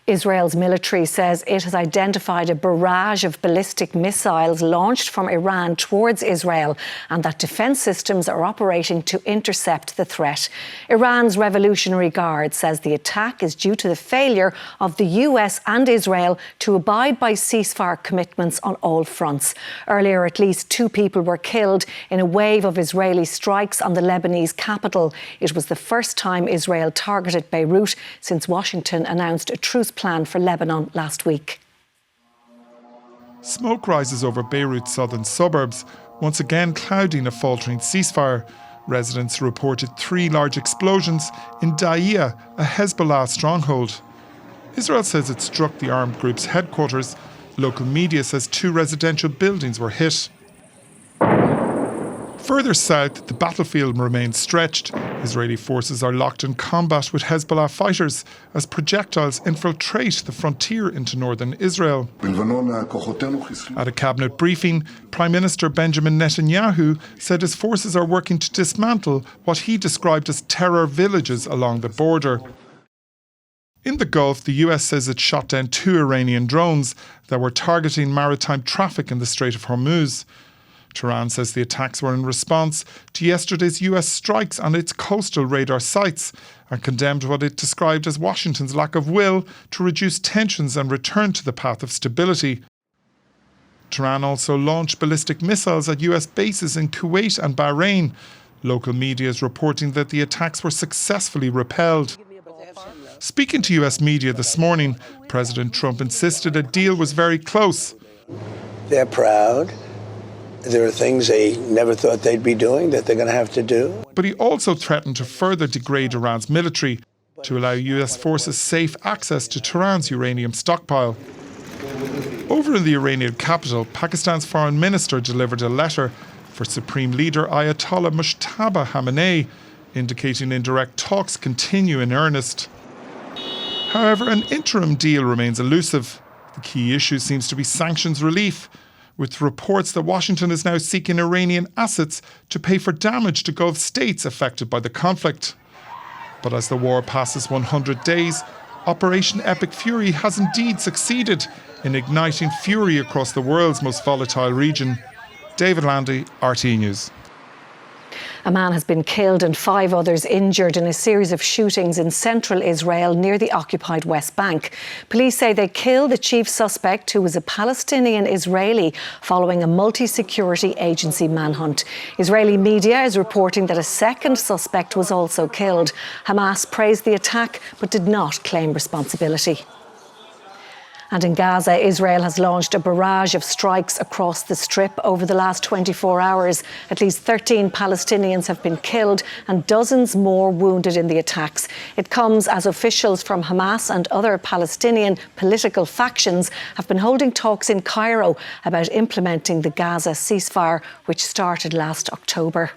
Israel's military says it has identified a barrage of ballistic missiles launched from Iran towards Israel and that defence systems are operating to intercept the threat. Iran's Revolutionary Guard says the attack is due to the failure of the US and Israel to abide by ceasefire commitments on all fronts. Earlier, at least 2 people were killed in a wave of Israeli strikes on the Lebanese capital. It was the first time Israel targeted Beirut since Washington announced a truce plan for Lebanon last week. Smoke rises over Beirut's southern suburbs, once again clouding a faltering ceasefire. Residents reported 3 large explosions in Da'iya, a Hezbollah stronghold. Israel says it struck the armed group's headquarters. Local media says 2 residential buildings were hit. Further south, the battlefield remains stretched. Israeli forces are locked in combat with Hezbollah fighters as projectiles infiltrate the frontier into northern Israel. At a cabinet briefing, Prime Minister Benjamin Netanyahu said his forces are working to dismantle what he described as terror villages along the border. In the Gulf, the US says it shot down 2 Iranian drones that were targeting maritime traffic in the Strait of Hormuz. Tehran says the attacks were in response to yesterday's US strikes on its coastal radar sites and condemned what it described as Washington's lack of will to reduce tensions and return to the path of stability. Tehran also launched ballistic missiles at US bases in Kuwait and Bahrain. Local media is reporting that the attacks were successfully repelled. Speaking to US media this morning, President Trump insisted a deal was very close. They're proud. There are things they never thought they'd be doing that they're going to have to do. But he also threatened to further degrade Iran's military to allow US forces safe access to Tehran's uranium stockpile. Over in the Iranian capital, Pakistan's foreign minister delivered a letter for Supreme Leader Ayatollah Mujtaba Khamenei, indicating indirect talks continue in earnest. However, an interim deal remains elusive. The key issue seems to be sanctions relief, with reports that Washington is now seeking Iranian assets to pay for damage to Gulf states affected by the conflict. But as the war passes 100 days, Operation Epic Fury has indeed succeeded in igniting fury across the world's most volatile region. David Landy, RTE News. A man has been killed and 5 others injured in a series of shootings in central Israel near the occupied West Bank. Police say they killed the chief suspect, who was a Palestinian Israeli, following a multi-security agency manhunt. Israeli media is reporting that a second suspect was also killed. Hamas praised the attack but did not claim responsibility. And in Gaza, Israel has launched a barrage of strikes across the Strip over the last 24 hours. At least 13 Palestinians have been killed and dozens more wounded in the attacks. It comes as officials from Hamas and other Palestinian political factions have been holding talks in Cairo about implementing the Gaza ceasefire, which started last October.